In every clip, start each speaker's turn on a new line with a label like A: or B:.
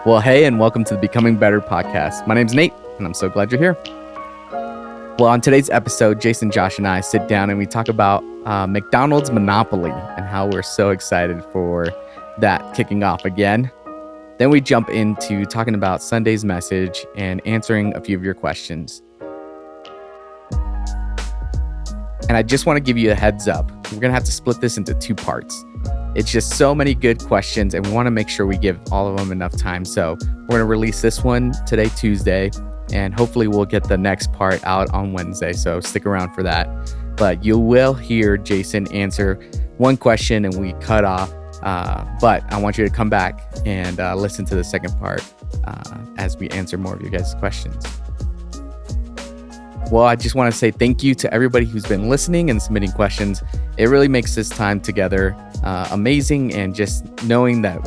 A: Well, hey, and welcome to the Becoming Better podcast. My name's Nate, and I'm so glad you're here. Well, on today's episode, Jason, Josh, and I sit down and we talk about McDonald's monopoly and how we're so excited for that kicking off again. Then we jump into talking about Sunday's message and answering a few of your questions. And I just want to give you a heads up. We're going to have to split this into two parts. It's just so many good questions, and we want to make sure we give all of them enough time. So we're going to release this one today, Tuesday, and hopefully we'll get the next part out on Wednesday. So stick around for that. But you will hear Jason answer one question and we cut off. But I want you to come back and listen to the second part as we answer more of your guys' questions. Well, I just want to say thank you to everybody who's been listening and submitting questions. It really makes this time together amazing, and just knowing that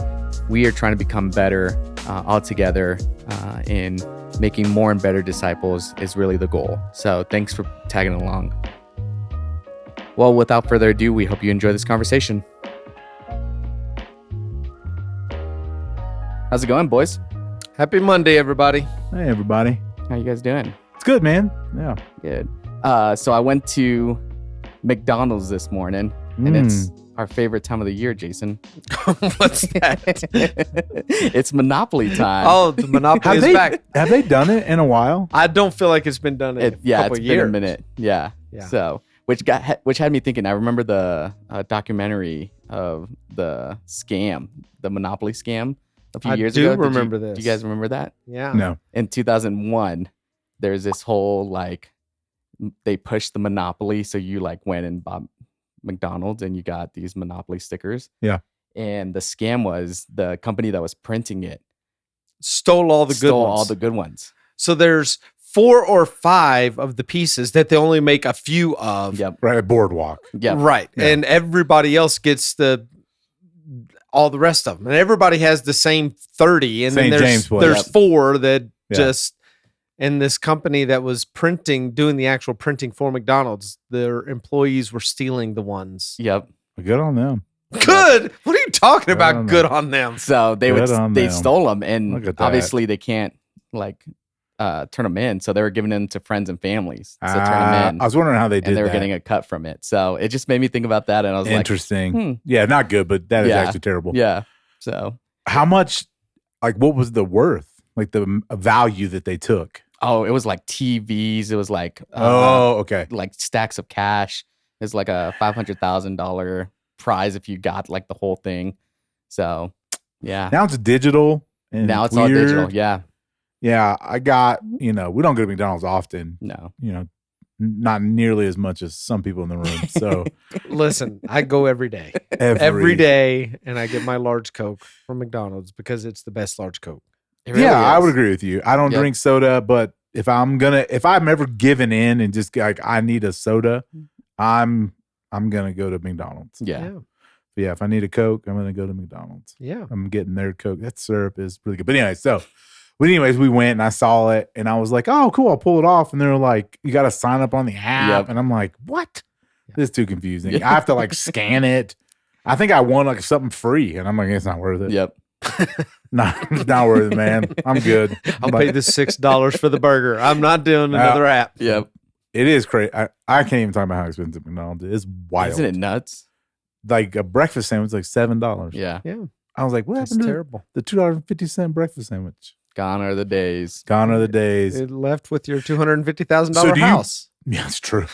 A: we are trying to become better all together in making more and better disciples is really the goal. So thanks for tagging along. Well, without further ado, we hope you enjoy this conversation. How's it going, boys?
B: Happy Monday, everybody.
C: Hey, everybody.
A: How you guys doing?
C: It's good, man. Yeah.
A: Good. So I went to McDonald's this morning, and it's our favorite time of the year, Jason.
B: What's that?
A: It's Monopoly time.
B: Oh, the Monopoly is back.
C: Have they done it in a while?
B: I don't feel like it's been done in a couple
A: it's
B: years.
A: been a minute. Yeah. So, which had me thinking. I remember the documentary of the scam, the Monopoly scam, a few years ago.
B: I do remember this.
A: Do you guys remember that?
B: Yeah.
C: No.
A: In 2001, there's this whole they pushed the Monopoly, so you went and bought McDonald's and you got these Monopoly stickers.
C: Yeah.
A: And the scam was the company that was printing it
B: Stole all the good ones. So there's 4 or 5 of the pieces that they only make a few of.
A: Yep.
C: Right at Boardwalk.
A: Yep.
B: Right.
C: Yeah.
B: And everybody else gets all the rest of them. And everybody has the same 30. And
C: St.
B: then
C: James place.
B: there's 4 that
C: Yeah.
B: and this company that was doing the actual printing for McDonald's, their employees were stealing the ones.
A: Yep.
C: Good on them.
B: Good. What are you talking about?
C: on
B: Good
C: them.
B: on them.
A: So they
C: Good on them.
A: stole them,
C: Look
A: and
C: at that.
A: obviously they can't turn them in. So they were giving them to friends and families to turn them in.
C: I was wondering how they did
A: and they were
C: that.
A: getting a cut from it. So it just made me think about that, and I was
C: Interesting. Yeah, not good, but that is
A: Yeah.
C: actually terrible.
A: yeah. So
C: How much, what was the worth? The value that they took?
A: it was like TVs. It was
C: Okay.
A: like stacks of cash. It's like a $500,000 prize if you got the whole thing. So yeah.
C: Now it's digital. And
A: Now it's all
C: weird.
A: digital. Yeah.
C: Yeah, I got, we don't go to McDonald's often.
A: No.
C: Not nearly as much as some people in the room. So
B: Listen, I go every day. Every day, and I get my large Coke from McDonald's because it's the best large Coke.
A: It really
C: I
A: is.
C: would agree with you. I don't
A: Yep.
C: drink soda, but if I'm ever given in and just I need a soda, I'm gonna go to McDonald's.
A: Yeah.
C: But yeah, if I need a Coke, I'm gonna go to McDonald's.
B: Yeah.
C: I'm getting their Coke. That syrup is really good. But anyways, we went and I saw it and I was like, oh, cool, I'll pull it off. And they're like, you got to sign up on the app.
A: Yep.
C: And I'm like, what?
B: Yeah.
C: This is too confusing.
A: Yeah.
C: I have to scan it. I think I won something free. And I'm like, it's not worth it.
A: Yep.
C: It's not worth it, man. I'm good.
B: I'll
C: But
B: pay the $6 for the burger. I'm not doing another app.
A: Yep.
C: It is crazy. I can't even talk about how expensive McDonald's is. It's wild.
A: Isn't it nuts?
C: Like a breakfast sandwich, like $7.
A: Yeah.
B: Yeah.
C: I was like, what
B: That's
C: happened to
B: terrible.
C: the $2.50 breakfast sandwich?
A: Gone are the days.
C: Gone are the days.
B: It left with your $250,000
C: So do you-
B: house.
C: Yeah, it's true.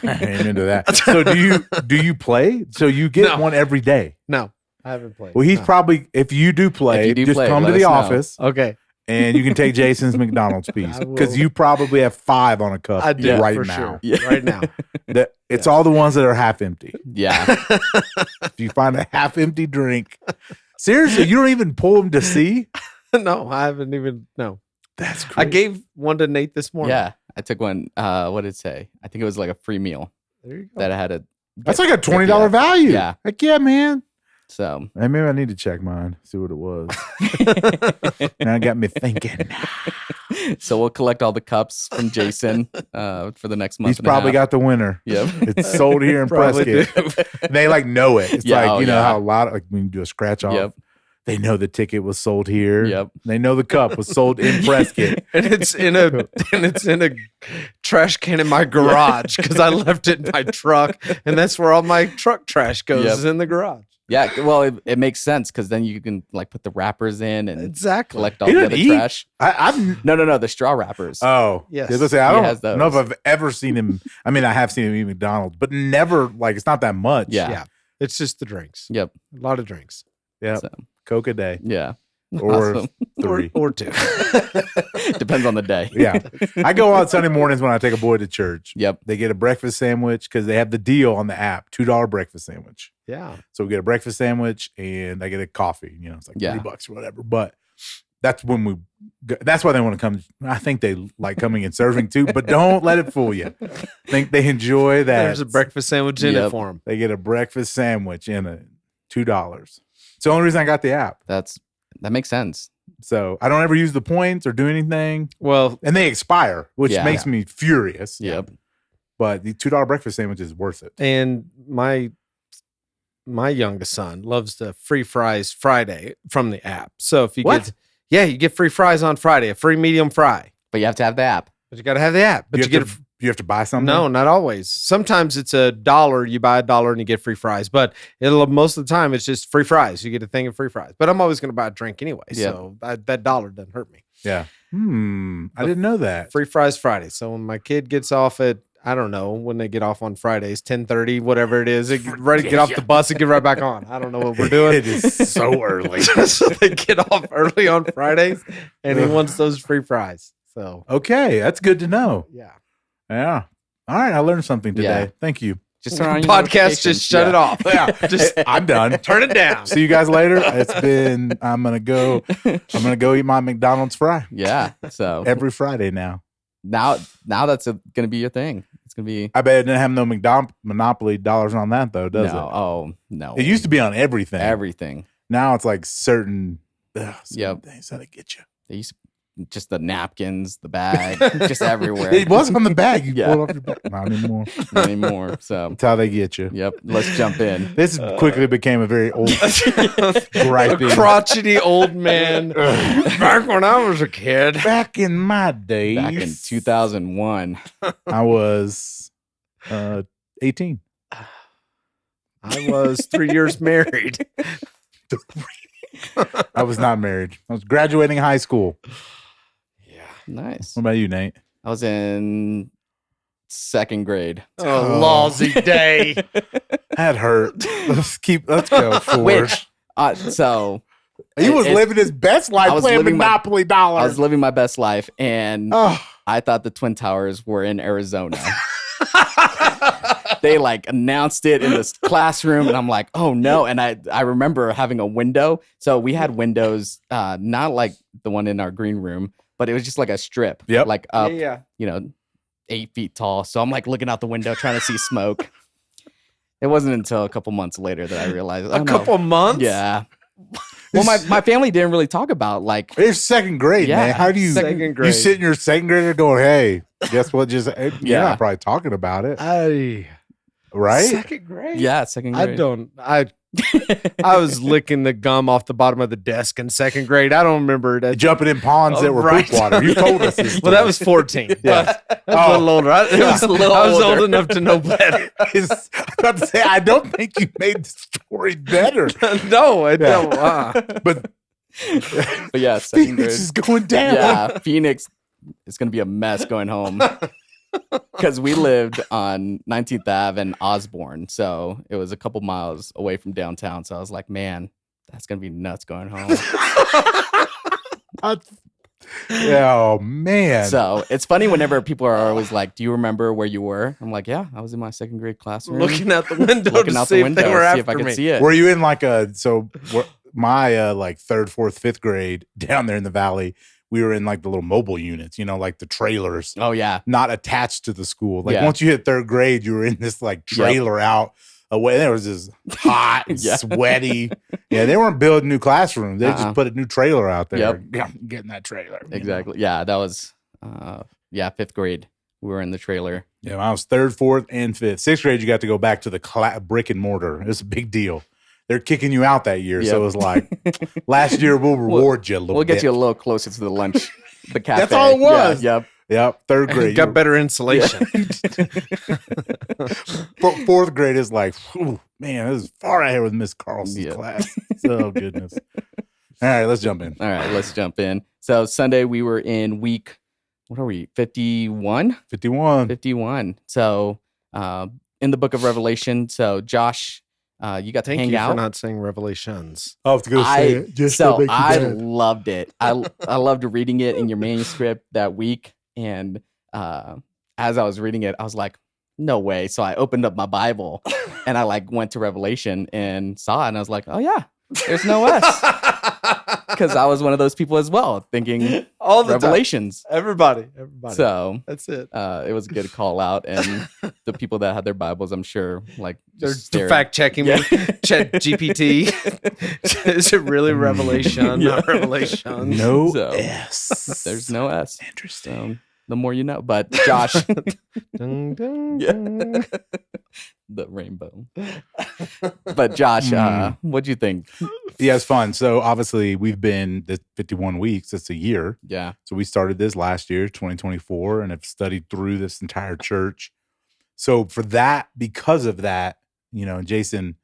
C: I ain't into that. So do you play? So you get
B: No.
C: one every day?
B: No, I haven't played.
C: Well, he's
B: No.
C: probably, if you do play,
A: If you do
C: just
A: play,
C: come
A: let
C: to the
A: us know.
C: office
B: Okay.
C: and you can take Jason's McDonald's piece
B: I will.
C: because you probably have 5 on a cup
B: I do
C: right
B: for
C: now.
B: sure.
A: Yeah.
B: Right now.
C: It's all the ones that are half empty.
A: Yeah.
C: If you find a half empty drink, seriously, you don't even pull them to see?
B: No, I haven't even. No.
C: That's crazy.
B: I gave one to Nate this morning.
A: Yeah. I took one. What did it say? I think it was like a free meal
B: There you go.
A: that I had to.
C: That's like a $20 value.
A: Yeah.
C: Heck yeah, man.
A: So
C: Hey, maybe I need to check mine, see what it was. Now it got me thinking.
A: so we'll collect all the cups from Jason for the next month.
C: He's probably got the winner.
A: Yep.
C: It's sold here in
B: Probably
C: Prescott. They know it. It's
A: Yeah,
C: like,
A: oh,
C: you know
A: yeah.
C: how a lot of, when you do a scratch off,
A: Yep.
C: They know the ticket was sold here.
A: Yep.
C: They know the cup was sold in Prescott.
B: and it's in a trash can in my garage because I left it in my truck, and that's where all my truck trash goes is in the garage.
A: Yeah, well, it makes sense because then you can like put the wrappers in and collect all the other trash. No, the straw wrappers.
C: Oh,
B: yes.
C: I was gonna say, I don't know if I've ever seen him. I mean, I have seen him eat McDonald's, but never like it's not that much.
A: Yeah.
B: It's just the drinks.
A: Yep,
B: a lot of drinks.
C: Yeah,
A: so,
C: Coke a day.
A: Yeah,
C: or
A: awesome.
C: 3
B: or 2.
A: Depends on the day.
C: Yeah, I go out Sunday mornings when I take a boy to church.
A: Yep,
C: they get a breakfast sandwich because they have the deal on the app, $2 breakfast sandwich.
B: Yeah,
C: so we get a breakfast sandwich and I get a coffee. You know, it's like $30 or whatever. But that's when we. That's why they want to come. I think they like coming and serving too, but don't let it fool you. I think they enjoy that.
B: There's a breakfast sandwich in it for them.
C: They get a breakfast sandwich in it, $2. It's the only reason I got the app.
A: That makes sense.
C: So I don't ever use the points or do anything.
B: Well,
C: and they expire, which makes me furious.
A: Yep.
C: But the $2 breakfast sandwich is worth it.
B: And my youngest son loves the free fries Friday from the app. So if you you get free fries on Friday, a free medium fry.
A: But you have to have the app.
B: But you got to have the app. But
C: you have to buy something?
B: No, not always. Sometimes it's $1. You buy $1 and you get free fries. But most of the time it's just free fries. You get a thing of free fries. But I'm always going to buy a drink anyway. Yeah. So that $1 doesn't hurt me.
C: Yeah. I didn't know that.
B: Free fries Friday. So when my kid gets off at, I don't know, when they get off on Fridays, 10:30, whatever it is, ready to get off the bus and get right back on. I don't know what we're doing.
C: It is so early.
B: So they get off early on Fridays and he wants those free fries. So
C: okay, that's good to know.
B: Yeah.
C: Yeah. All right, I learned something today. Yeah. Thank you.
A: Just turn on your
B: podcast. Just shut it off.
C: Yeah, I'm done.
B: Turn it down.
C: See you guys later. I'm gonna go eat my McDonald's fry.
A: Yeah. So
C: every Friday now.
A: Now that's gonna be your thing. It's gonna be.
C: I bet it didn't have no Monopoly dollars on that though, does it?
A: Oh no.
C: It used to be on everything.
A: Everything.
C: Now it's like certain things how they get you.
A: They used to, just the napkins, the bag, just everywhere.
C: It was on the bag. You pulled off your bag. Not anymore.
A: Not anymore. So
C: that's how they get you.
A: Yep. Let's jump in.
C: This quickly became a very old, griping,
B: crotchety old man. Back when I was a kid.
C: Back in my days.
A: Back in 2001.
C: I was 18.
B: I was 3 years married.
C: I was not married. I was graduating high school.
A: Yeah. Nice.
C: What about you, Nate?
A: I was in 2nd grade.
B: Oh, lousy day.
C: That hurt. Let's go forward.
A: So
C: he was living his best life playing Monopoly dollars.
A: I was living my best life, and I thought the Twin Towers were in Arizona. They like announced it in this classroom, and I'm like, oh no. And I remember having a window. So we had windows, not like the one in our green room, but it was just like a strip, like up, 8 feet tall. So I'm like looking out the window trying to see smoke. It wasn't until a couple months later that I realized.
B: A couple months?
A: Yeah. Well, my family didn't really talk about like.
C: It's 2nd grade, man. How do you?
B: 2nd grade.
C: You sit in your 2nd grader going, "Hey, guess what? You're not probably talking about it." Right?
B: 2nd grade?
A: Yeah, 2nd grade.
B: I was licking the gum off the bottom of the desk in 2nd grade. I don't remember that.
C: Jumping in ponds that were poop water. You told us this.
B: Well, that was 14. Yeah. That was a little older. I was old enough to know better.
C: I was about to say, I don't think you made the story better.
B: No, I don't.
C: But
A: yeah, 2nd
C: Phoenix
A: grade
C: is going down.
A: Yeah, Phoenix is going to be a mess going home. Because we lived on 19th Ave and Osborne, so it was a couple miles away from downtown. So I was like, man, that's going to be nuts going home.
C: Oh, man.
A: So it's funny whenever people are always like, do you remember where you were? I'm like, yeah, I was in my 2nd grade classroom.
B: Looking out the window to see if they were after
A: if I could
B: me.
A: see it.
C: Were you in like my like 3rd, 4th, 5th grade down there in the valley? We were in like the little mobile units, like the trailers.
A: Oh, yeah.
C: Not attached to the school. Like once you hit 3rd grade, you were in this like trailer out away. There was this hot and sweaty. Yeah, they weren't building new classrooms. They just put a new trailer out there.
A: Yep.
C: Yeah, get in that trailer.
A: Exactly. Yeah, that was 5th grade. We were in the trailer.
C: Yeah, I was 3rd, 4th, and 5th. 6th grade, you got to go back to the brick and mortar. It was a big deal. they're kicking you out that year.
A: Yep.
C: So it was like, last year we'll reward you a little
A: We'll
C: bit.
A: get you a little closer to the lunch, the cafe.
C: That's all it was.
A: Yeah, yep.
C: Yep. Third grade.
B: Got better insulation.
C: Fourth grade is like, whew, man, this is far ahead with Miss Carlson's class. Oh, goodness. All right, let's jump in.
A: All right, let's jump in. So Sunday we were in week, what are we, 51?
C: 51.
A: 51. So in the book of Revelation. So Josh, you got to hang out.
B: For not saying Revelations.
C: I was going to say it. Just to make you
A: I
C: mad.
A: loved it. I loved reading it in your manuscript that week. And as I was reading it, I was like, no way. So I opened up my Bible and I like went to Revelation and saw it. And I was like, oh yeah, there's no S. Because I was one of those people as well, thinking
B: all the
A: Revelations.
B: Time. Everybody.
A: So
B: that's it.
A: It was a good call out, and the people that had their Bibles, I'm sure, like
B: they're fact checking me. Chat GPT. Is it really Revelation? Not Revelation.
C: No
A: So,
C: S.
A: There's no S.
C: Interesting.
A: The more you know. But Josh,
B: Dun, dun,
A: Yeah.
B: dun.
A: the rainbow. But Josh, what'd you think?
C: Yeah, it's fun. So obviously we've been the 51 weeks. That's a year.
A: Yeah.
C: So we started this last year, 2024, and have studied through this entire church. So for that, because of that, Jason,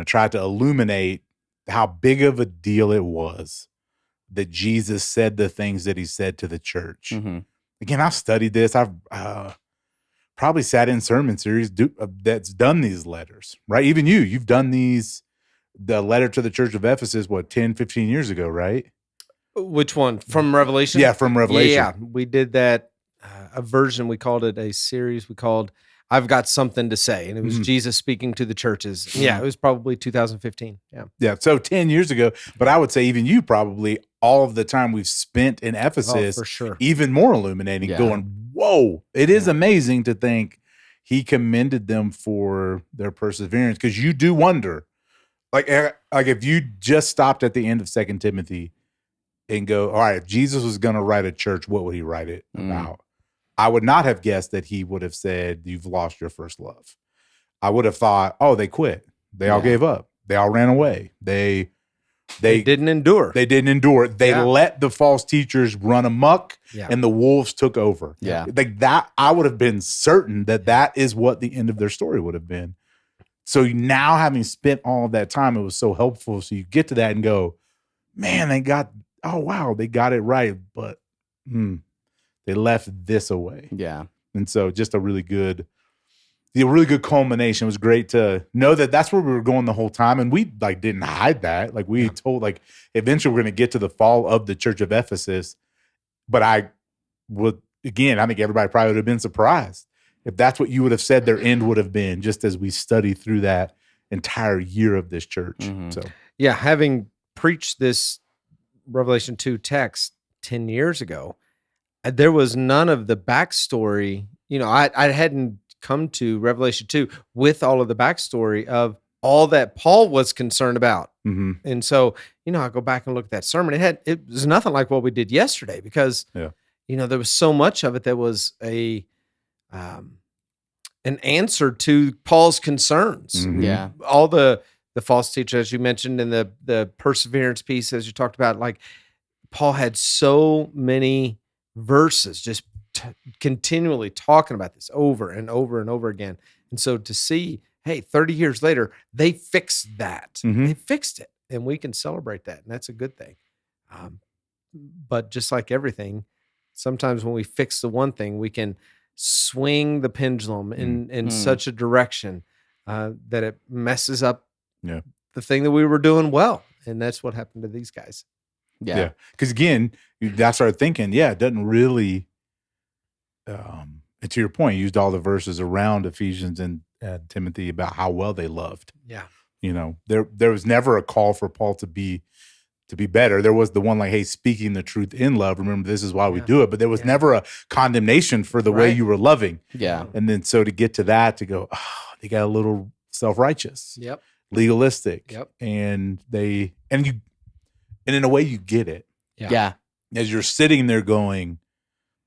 C: tried to illuminate how big of a deal it was that Jesus said the things that he said to the church.
A: Mm-hmm.
C: Again, I've studied this. I've probably sat in sermon series that's done these letters, right? Even you've done the letter to the church of Ephesus, 10, 15 years ago, right?
B: Which one? From Revelation?
C: Yeah, from Revelation.
B: Yeah, we did that, a version. We called it a series. We called I've Got Something to Say. And it was Jesus speaking to the churches. Yeah, it was probably 2015. Yeah.
C: Yeah, so 10 years ago. But I would say even you probably, all of the time we've spent in Ephesus,
B: for sure.
C: even more illuminating, going, whoa, it is amazing to think he commended them for their perseverance. Because you do wonder, like if you just stopped at the end of 2 Timothy and go, all right, if Jesus was going to write a church, what would he write it about? I would not have guessed that he would have said, you've lost your first love. I would have thought, oh, they quit. They all gave up. They all ran away. They
B: didn't endure.
C: They didn't endure. They let the false teachers run amok and the wolves took over.
A: Yeah.
C: Like that, I would have been certain that is what the end of their story would have been. So now having spent all of that time, it was so helpful. So you get to that and go, man, they got it right. But they left this away.
A: Yeah.
C: And so just a really good culmination. It was great to know that that's where we were going the whole time. And we didn't hide that. Like we told, eventually we're going to get to the fall of the church of Ephesus. But I think everybody probably would have been surprised if that's what you would have said their end would have been, just as we study through that entire year of this church.
A: Mm-hmm.
C: So
B: yeah, having preached this Revelation 2 text 10 years ago, there was none of the backstory. I hadn't come to Revelation 2 with all of the backstory of all that Paul was concerned about.
C: Mm-hmm.
B: And so, I go back and look at that sermon. It was nothing like what we did yesterday because, there was so much of it that was an answer to Paul's concerns.
C: Mm-hmm.
A: Yeah.
B: All the false teachers, as you mentioned, and the perseverance piece, as you talked about, Paul had so many verses just continually talking about this over and over and over again. And so to see, hey, 30 years later, they fixed that.
C: Mm-hmm.
B: They fixed it, and we can celebrate that, and that's a good thing. But just like everything, sometimes when we fix the one thing, we can swing the pendulum in such a direction that it messes up the thing that we were doing well. And that's what happened to these guys.
A: Yeah.
C: Because again, I started thinking, it doesn't really, and to your point, you used all the verses around Ephesians and Timothy about how well they loved.
B: Yeah.
C: There was never a call for Paul to be better. There was the one hey, speaking the truth in love. Remember, this is why we do it. But there was never a condemnation for the way you were loving.
A: Yeah.
C: And then so to get to that, to go, they got a little self-righteous.
B: Yep.
C: Legalistic.
B: Yep.
C: And in a way you get it.
A: Yeah.
C: As you're sitting there going,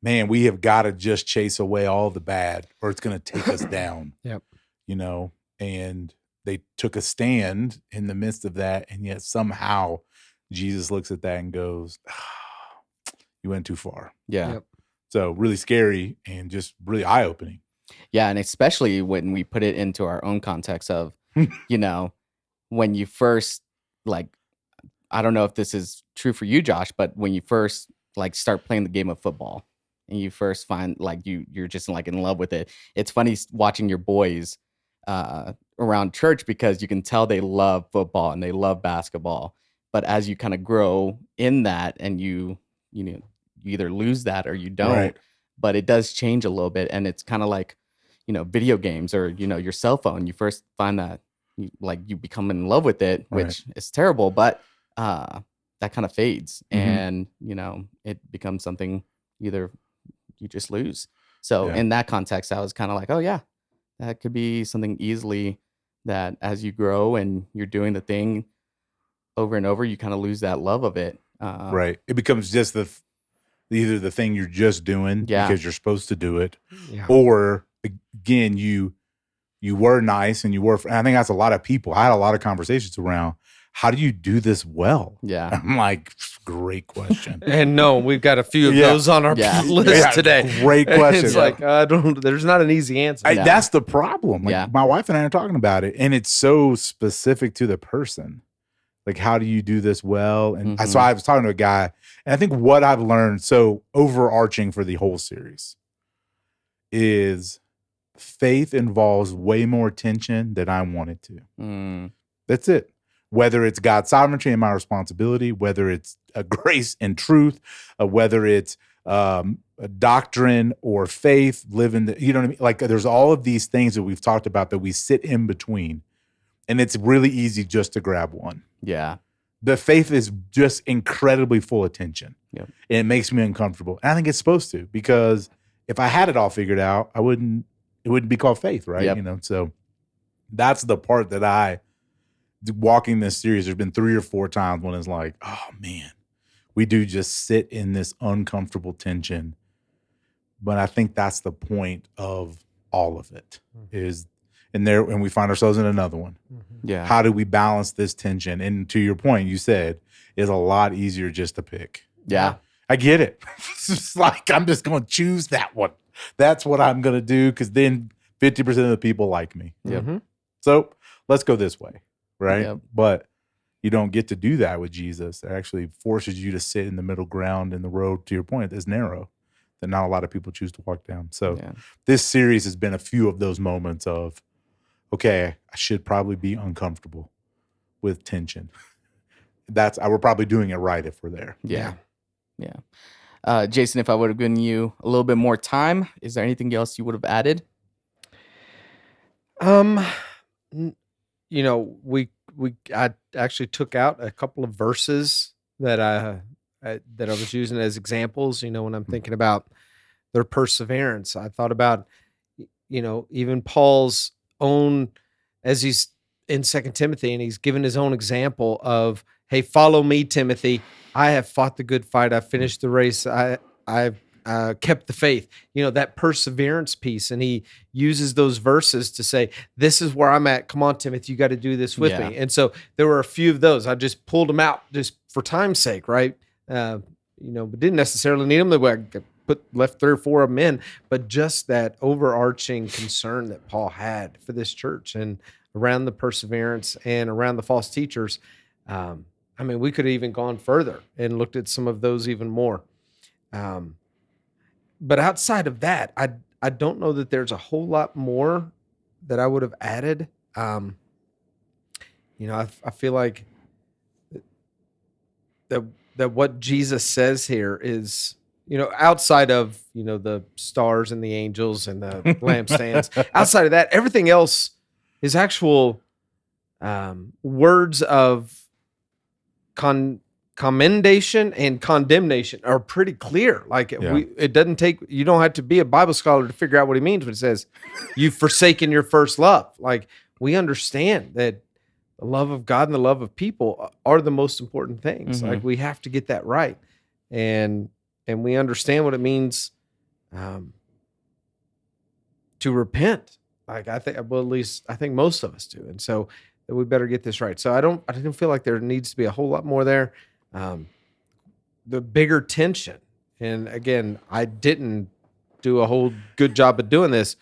C: man, we have got to just chase away all the bad or it's going to take us down.
B: Yep.
C: And they took a stand in the midst of that, and yet somehow Jesus looks at that and goes, you went too far.
A: Yeah.
B: Yep.
C: So really scary and just really eye-opening.
A: Yeah, and especially when we put it into our own context of, you know, when you first, like, I don't know if this is true for you, Josh, but when you first like start playing the game of football and you first find like you're just like in love with it. It's funny watching your boys around church because you can tell they love football and they love basketball. But as you kind of grow in that and you know, you either lose that or you don't,
C: Right.
A: but it does change a little bit. And it's kind of like, you know, video games or, you know, your cell phone. You first find that you become in love with it, which is terrible, but that kind of fades and, you know, it becomes something either you just lose. So in that context, I was kind of like, oh yeah, that could be something easily that as you grow and you're doing the thing over and over, you kind of lose that love of it.
C: Right. It becomes just either the thing you're just doing because you're supposed to do it, or again, you were nice and you were. I think that's a lot of people. I had a lot of conversations around how do you do this well?
A: Yeah.
C: I'm like, great question.
B: And no, we've got a few of those on our list today.
C: Great question.
B: It's like, there's not an easy answer.
C: That's the problem. Like, my wife and I are talking about it, and it's so specific to the person. Like, how do you do this well? And so I was talking to a guy, and I think what I've learned, so overarching for the whole series, is faith involves way more tension than I want it to. That's it. Whether it's God's sovereignty and my responsibility, whether it's a grace and truth, whether it's a doctrine or faith, you know what I mean? Like, there's all of these things that we've talked about that we sit in between. And it's really easy just to grab one.
A: Yeah.
C: The faith is just incredibly full of tension.
A: Yep.
C: And it makes me uncomfortable. And I think it's supposed to, because if I had it all figured out, it wouldn't be called faith, right?
A: Yep.
C: You know, so that's the part that walking this series, there's been 3 or 4 times when it's like, oh man, we do just sit in this uncomfortable tension. But I think that's the point of all of it is, and we find ourselves in another one.
A: Yeah.
C: How do we balance this tension? And to your point, you said it's a lot easier just to pick.
A: Yeah.
C: I get it. It's like, I'm just going to choose that one. That's what I'm going to do, because then 50% of the people like me.
A: Yep.
C: So let's go this way, right?
A: Yep.
C: But you don't get to do that with Jesus. It actually forces you to sit in the middle ground, and the road, to your point, is narrow that not a lot of people choose to walk down. So this series has been a few of those moments of, okay, I should probably be uncomfortable with tension. We're probably doing it right if we're there.
A: Yeah. Jason, if I would have given you a little bit more time, is there anything else you would have added?
B: You know, I actually took out a couple of verses that I was using as examples. You know, when I'm thinking about their perseverance, I thought about, you know, even Paul's own, as he's in 2 Timothy, and he's given his own example of, hey, follow me, Timothy. I have fought the good fight. I've finished the race. I've kept the faith. You know, that perseverance piece. And he uses those verses to say, this is where I'm at. Come on, Timothy, you got to do this with me. And so there were a few of those. I just pulled them out just for time's sake, right? You know, but didn't necessarily need them. I left 3 or 4 of them in, but just that overarching concern that Paul had for this church and around the perseverance and around the false teachers. I mean, we could have even gone further and looked at some of those even more. But outside of that, I don't know that there's a whole lot more that I would have added. You know, I feel like that what Jesus says here is, you know, outside of, you know, the stars and the angels and the lampstands, outside of that, everything else is actual words of commendation and condemnation are pretty clear. Like it doesn't take, you don't have to be a Bible scholar to figure out what he means when it says you've forsaken your first love. Like, we understand that the love of God and the love of people are the most important things. Like, we have to get that right. And we understand what it means to repent Like I think, well, at least I think most of us do, and so we better get this right. So I don't feel like there needs to be a whole lot more there. The bigger tension, and again, I didn't do a whole good job of doing this,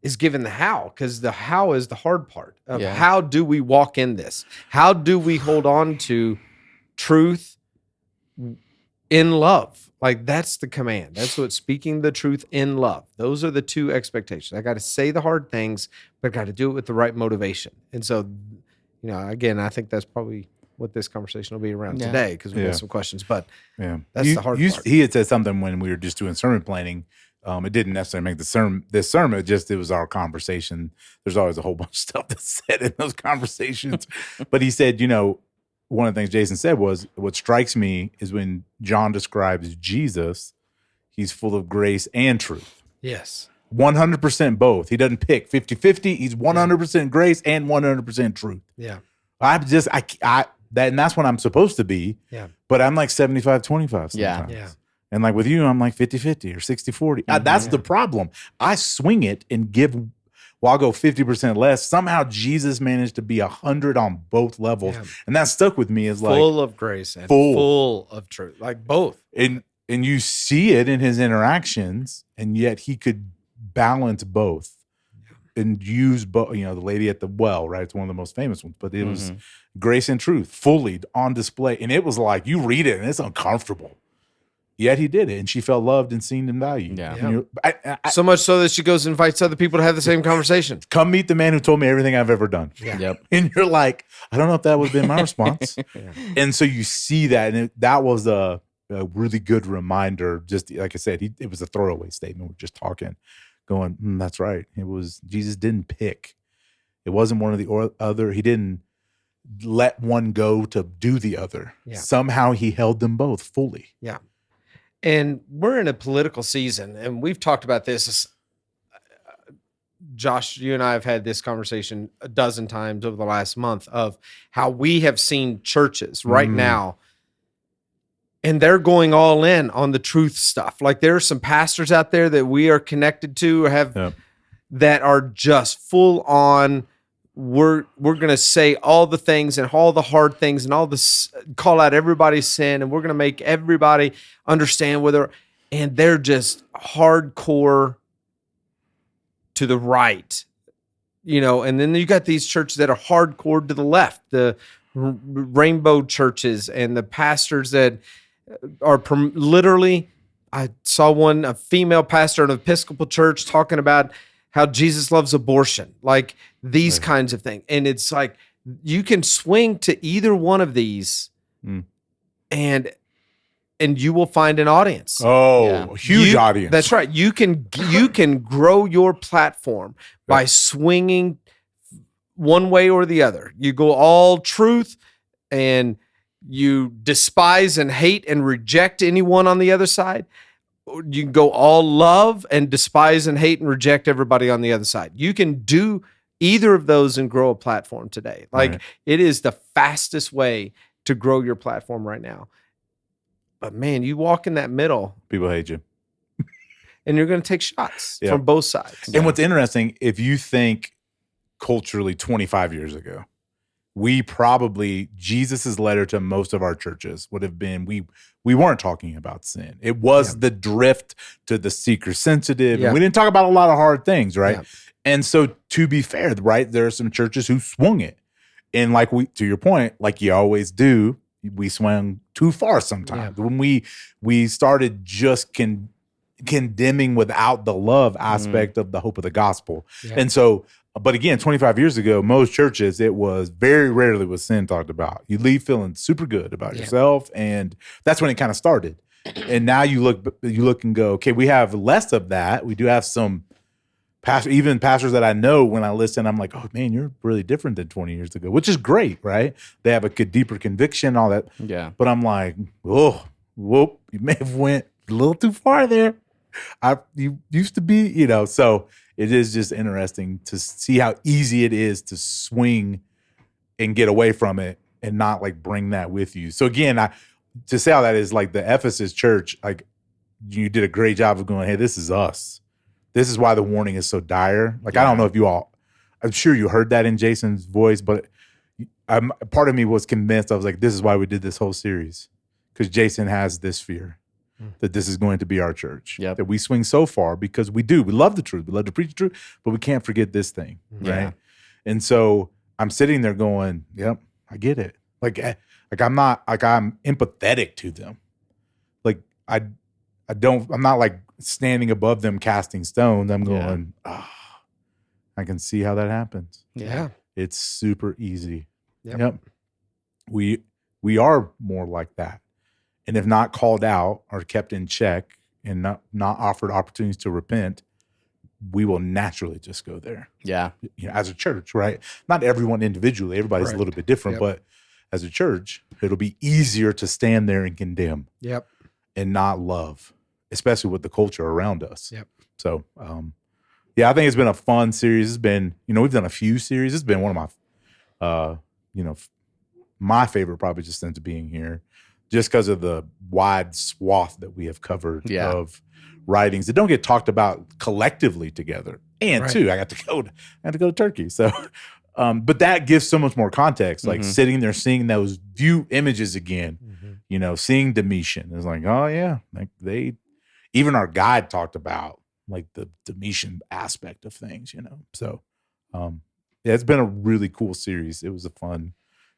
B: is given the how, because the how is the hard part of how do we walk in this? How do we hold on to truth in love? Like that's the command. That's what speaking the truth in love. Those are the two expectations. I got to say the hard things, but I got to do it with the right motivation. And so, again, I think that's probably what this conversation will be around today, because we got some questions. But that's the hard part.
C: He had said something when we were just doing sermon planning. It didn't necessarily make this sermon. It was our conversation. There's always a whole bunch of stuff that's said in those conversations. But he said, one of the things Jason said was, what strikes me is when John describes Jesus, he's full of grace and truth.
B: Yes.
C: 100% both. He doesn't pick 50-50. He's 100% grace and 100% truth.
B: Yeah.
C: And that's what I'm supposed to be.
B: Yeah.
C: But I'm like 75-25 sometimes.
B: Yeah.
C: And like with you, I'm like 50-50 or 60-40. That's the problem. I swing it and give, I'll go 50% less. Somehow Jesus managed to be 100 on both levels. Yeah. And that stuck with me as
B: full of grace and full of truth, like both.
C: And you see it in his interactions, and yet he could balance both and use both. The lady at the well, right? It's one of the most famous ones, but it was grace and truth fully on display. And it was like, you read it and it's uncomfortable. Yet he did it, and she felt loved and seen and valued.
B: Yeah. So much so that she goes and invites other people to have the same conversation.
C: Come meet the man who told me everything I've ever done.
A: Yeah. Yep.
C: And you're like, I don't know if that would have been my response. And so you see that, and that was a really good reminder. Just like I said, it was a throwaway statement. We're just talking, going, that's right. It was, Jesus didn't pick. It wasn't one of the other. He didn't let one go to do the other. Yeah. Somehow he held them both fully.
B: Yeah. And we're in a political season, and we've talked about this. Josh, you and I have had this conversation a dozen times over the last month of how we have seen churches right now, and they're going all in on the truth stuff. Like there are some pastors out there that we are connected to that are just full on. We're going to say all the things and all the hard things and all this, call out everybody's sin, and we're going to make everybody understand and they're just hardcore to the right, and then you got these churches that are hardcore to the left, the rainbow churches, and the pastors that are literally, I saw a female pastor in an Episcopal church talking about how Jesus loves abortion, like these kinds of things. And it's like, you can swing to either one of these and you will find an audience.
C: Oh, huge audience.
B: That's right. You can grow your platform by swinging one way or the other. You go all truth and you despise and hate and reject anyone on the other side. You can go all love and despise and hate and reject everybody on the other side. You can do either of those and grow a platform today. Like it is the fastest way to grow your platform right now. But man, you walk in that middle.
C: People hate you.
B: And you're going to take shots from both sides.
C: And what's interesting, if you think culturally 25 years ago, Jesus's letter to most of our churches would have been, we weren't talking about sin. It was the drift to the seeker sensitive. Yeah. And we didn't talk about a lot of hard things, right? Yeah. And so to be fair, right, there are some churches who swung it. And like to your point, like you always do, we swung too far sometimes. Yeah. When we started just condemning without the love aspect of the hope of the gospel. Yeah. And so, but again, 25 years ago, most churches, it was very rarely was sin talked about. You leave feeling super good about yourself, and that's when it kind of started. And now you look and go, okay, we have less of that. We do have some even pastors that I know, when I listen, I'm like, oh man, you're really different than 20 years ago, which is great, right? They have a deeper conviction, all that.
A: Yeah.
C: But I'm like, oh, whoop, you may have went a little too far there. You used to be, so it is just interesting to see how easy it is to swing and get away from it and not like bring that with you. So again, to say how that is like the Ephesus church, like you did a great job of going, hey, this is us. This is why the warning is so dire. Like, I don't know if you all, I'm sure you heard that in Jason's voice, but part of me was convinced. I was like, this is why we did this whole series. Because Jason has this fear that this is going to be our church.
A: Yep.
C: That we swing so far because we do. We love the truth. We love to preach the truth, but we can't forget this thing.
A: Yeah.
C: Right. And so I'm sitting there going, yep, I get it. Like I'm empathetic to them. Like I'm not like standing above them casting stones. I'm going, I can see how that happens.
B: Yeah.
C: It's super easy.
B: Yep.
C: We are more like that. And if not called out or kept in check and not offered opportunities to repent, we will naturally just go there.
A: Yeah.
C: As a church, right? Not everyone individually. Everybody's
B: Right.
C: a little bit different, but as a church, it'll be easier to stand there and condemn and not love, especially with the culture around us.
B: Yep.
C: So, I think it's been a fun series. It's been, we've done a few series. It's been one of my, my favorite probably just since being here, just because of the wide swath that we have covered of writings that don't get talked about collectively together. And too, I got to go to Turkey. So, but that gives so much more context, like sitting there, seeing those view images again, seeing Domitian is like, oh yeah, like even our guide talked about like the Domitian aspect of things, So, it's been a really cool series. It was a fun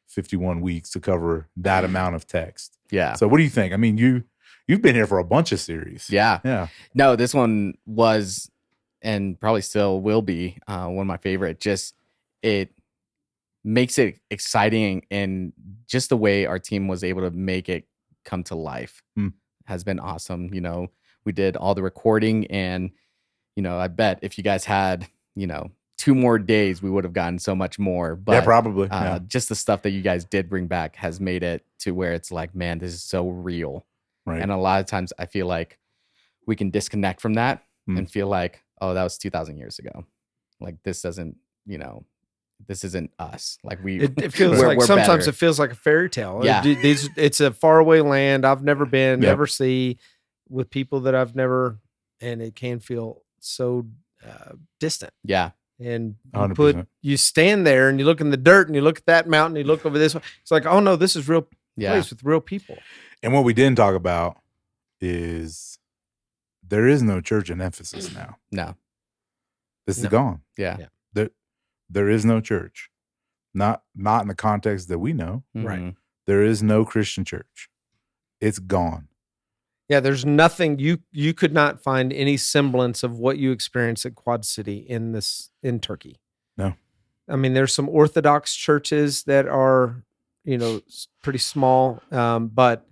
C: 51 weeks to cover that amount of text.
A: Yeah.
C: So what do you think? I mean, you've been here for a bunch of series.
A: Yeah.
C: Yeah.
A: No, this one was, and probably still will be, one of my favorite. Just it makes it exciting, and just the way our team was able to make it come to life has been awesome. We did all the recording, and I bet if you guys had 2 more days, we would have gotten so much more. But
C: probably.
A: Just the stuff that you guys did bring back has made it to where it's like, man, this is so real.
C: Right.
A: And a lot of times I feel like we can disconnect from that and feel like, oh, that was 2,000 years ago. Like this doesn't, this isn't us. Like
B: it feels like sometimes
A: better.
B: it feels like a fairy tale.
A: Yeah.
B: It's a faraway land I've never been,
C: Yep.
B: never see, with people that I've never, and it can feel so distant.
A: Yeah.
B: And
C: 100%.
B: you stand there and you look in the dirt and you look at that mountain, you look over this one. It's like, oh no, this is real place with real people.
C: And what we didn't talk about is there is no church in Ephesus now.
A: No.
C: This is gone.
A: Yeah.
C: There is no church. Not in the context that we know.
B: Right.
C: There is no Christian church. It's gone.
B: Yeah, there's nothing you could not find any semblance of what you experienced at Quad City in Turkey.
C: No.
B: I mean, there's some Orthodox churches that are, pretty small, but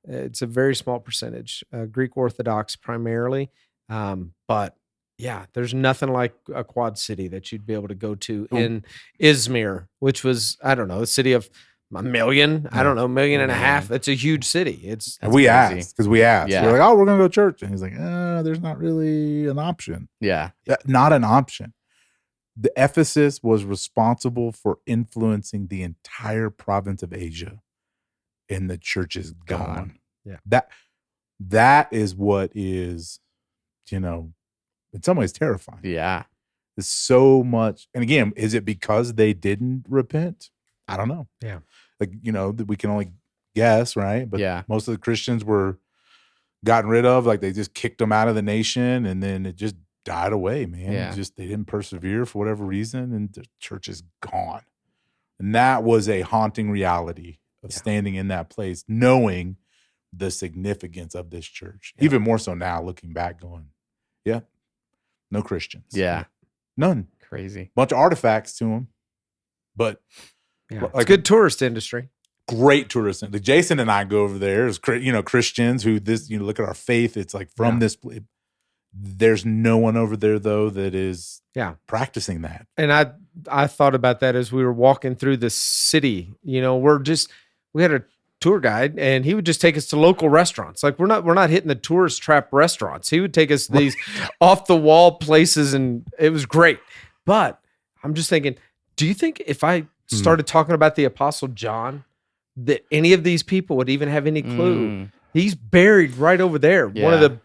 B: it's a very small percentage, Greek Orthodox primarily. But yeah, there's nothing like a Quad City that you'd be able to go to in Izmir, which was, I don't know, a city of 1 million, I don't know, 1.5 million. It's a huge city.
C: We asked.
A: Yeah.
C: We're like, oh, we're going to go to church. And he's like, there's not really an option.
A: Yeah.
C: Not an option. The Ephesus was responsible for influencing the entire province of Asia, and the church is gone.
B: Yeah.
C: That is what is, in some ways terrifying.
A: Yeah.
C: There's so much. And again, is it because they didn't repent? I don't know.
B: Yeah.
C: Like, we can only guess, right? But most of the Christians were gotten rid of. Like, they just kicked them out of the nation, and then it just died away, man.
A: Yeah.
C: They didn't persevere for whatever reason, and the church is gone. And that was a haunting reality of standing in that place, knowing the significance of this church.
B: Yeah.
C: Even more so now, looking back, going, no Christians.
A: Yeah.
C: None.
A: Crazy.
C: Bunch of artifacts to them, but
B: it's a good tourist industry.
C: Great tourist. Like Jason and I go over there as Christians who look at our faith. It's like from this. There's no one over there though that is practicing that. And
B: I thought about that as we were walking through the city. We had a tour guide, and he would just take us to local restaurants. Like we're not hitting the tourist trap restaurants. He would take us to these off the wall places, and it was great. But I'm just thinking, do you think if I started talking about the Apostle John, that any of these people would even have any clue? He's buried right over there.
A: Yeah.
B: One of the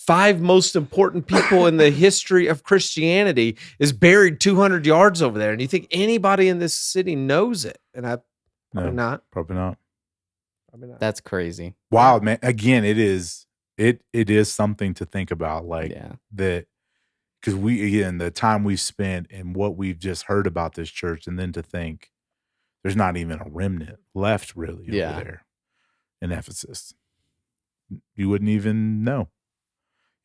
B: 5 most important people in the history of Christianity is buried 200 yards over there. And you think anybody in this city knows it? And probably not.
C: Probably not.
A: That's crazy.
C: Wow, man. Again, it is something to think about. Like that, because the time we've spent and what we've just heard about this church, and then to think there's not even a remnant left really over there in Ephesus. You wouldn't even know.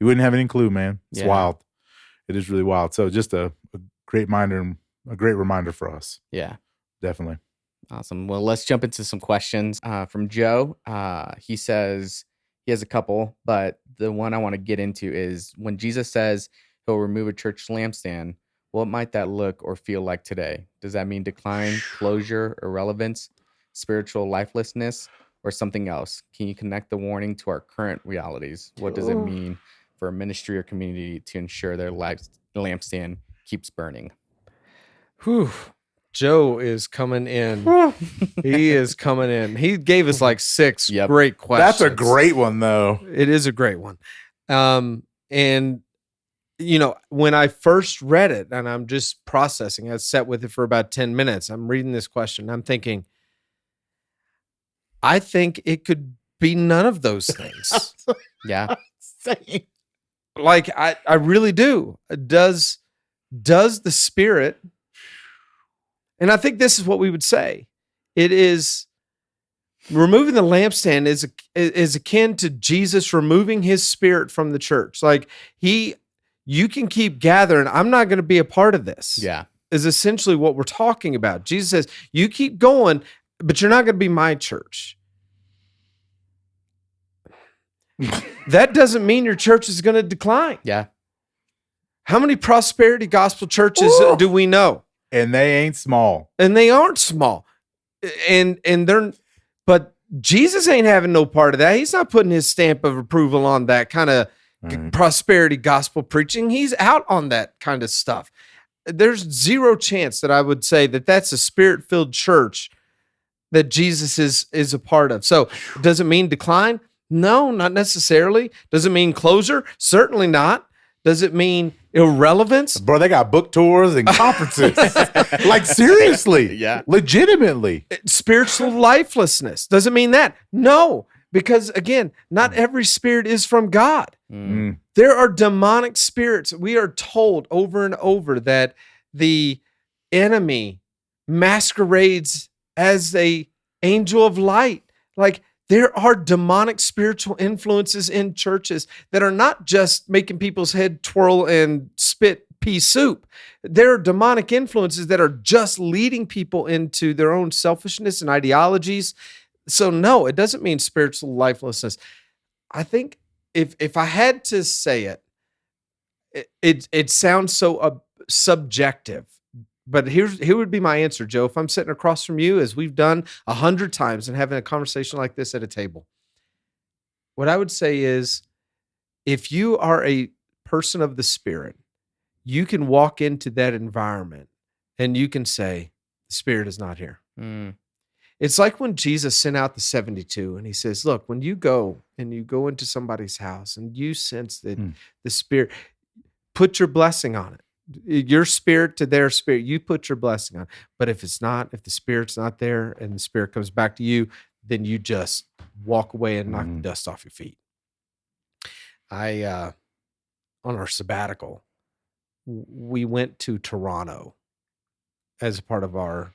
C: You wouldn't have any clue, man. It's wild. It is really wild. So just a great reminder for us.
A: Yeah.
C: Definitely.
A: Awesome. Well, let's jump into some questions from Joe. He says he has a couple, but the one I want to get into is when Jesus says he'll remove a church lampstand, what might that look or feel like today? Does that mean decline, closure, irrelevance, spiritual lifelessness, or something else? Can you connect the warning to our current realities? What does it mean for a ministry or community to ensure their lampstand keeps burning?
B: Whew. Joe is coming in. He is coming in. He gave us like 6 great questions.
C: That's a great one, though.
B: It is a great one. And, when I first read it, and I'm just processing, I sat with it for about 10 minutes. I'm reading this question. I'm thinking, I think it could be none of those things.
A: Yeah.
B: Like, I really do. Does the Spirit... And I think this is what we would say. It is removing the lampstand is akin to Jesus removing his spirit from the church. Like you can keep gathering. I'm not going to be a part of this.
A: Yeah.
B: Is essentially what we're talking about. Jesus says, you keep going, but you're not going to be my church. That doesn't mean your church is going to decline.
A: Yeah.
B: How many prosperity gospel churches do we know?
C: And they ain't small.
B: And they aren't small. But Jesus ain't having no part of that. He's not putting his stamp of approval on that kind of prosperity gospel preaching. He's out on that kind of stuff. There's zero chance that I would say that that's a spirit-filled church that Jesus is a part of. So does it mean decline? No, not necessarily. Does it mean closure? Certainly not. Does it mean irrelevance?
C: Bro, they got book tours and conferences. Like, seriously.
A: Yeah.
C: Legitimately.
B: Spiritual lifelessness. Does it mean that? No, because, again, not every spirit is from God.
C: Mm.
B: There are demonic spirits. We are told over and over that the enemy masquerades as a angel of light. Like, there are demonic spiritual influences in churches that are not just making people's head twirl and spit pea soup. There are demonic influences that are just leading people into their own selfishness and ideologies. So no, it doesn't mean spiritual lifelessness. I think if I had to say it sounds so subjective. But here would be my answer, Joe. If I'm sitting across from you, as we've done 100 times and having a conversation like this at a table, what I would say is, if you are a person of the Spirit, you can walk into that environment and you can say, the Spirit is not here.
A: Mm.
B: It's like when Jesus sent out the 72 and he says, look, when you go into somebody's house and you sense that the Spirit, put your blessing on it. Your spirit to their spirit, you put your blessing on. But if the Spirit's not there and the Spirit comes back to you, then you just walk away and knock the dust off your feet. On our sabbatical, we went to Toronto as a part of our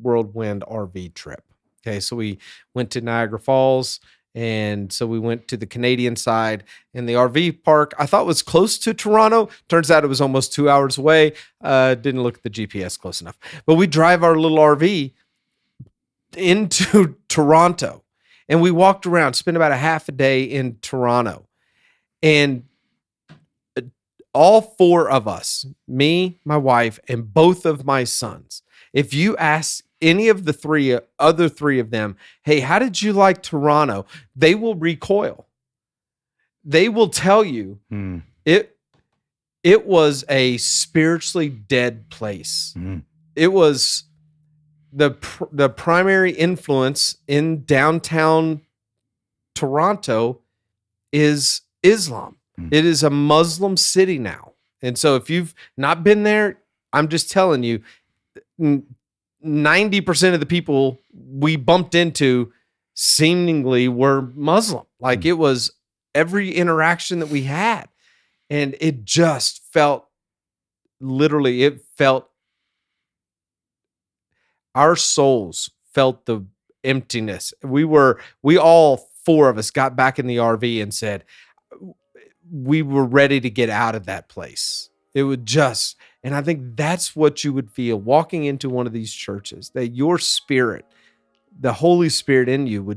B: whirlwind RV trip. Okay, so we went to Niagara Falls. And so we went to the Canadian side, and the RV park I thought was close to Toronto. Turns out it was almost 2 hours away. Didn't look at the GPS close enough. But we drive our little RV into Toronto, and we walked around, spent about a half a day in Toronto. And all 4 of us, me, my wife, and both of my sons, if you ask any of the other three of them, hey, how did you like Toronto? They will recoil. They will tell you it was a spiritually dead place. It was the primary influence in downtown Toronto is Islam. It is a Muslim city now. And so if you've not been there, I'm just telling you, 90% of the people we bumped into seemingly were Muslim. Like it was every interaction that we had. And it just felt, literally, it felt, our souls felt the emptiness. We all four of us got back in the RV and said, we were ready to get out of that place. It would just, and I think that's what you would feel walking into one of these churches, that your spirit, the Holy Spirit in you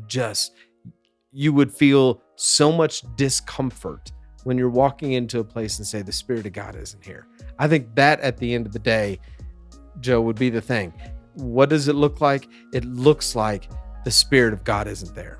B: you would feel so much discomfort when you're walking into a place and say, the Spirit of God isn't here. I think that at the end of the day, Joe, would be the thing. What does it look like? It looks like the Spirit of God isn't there.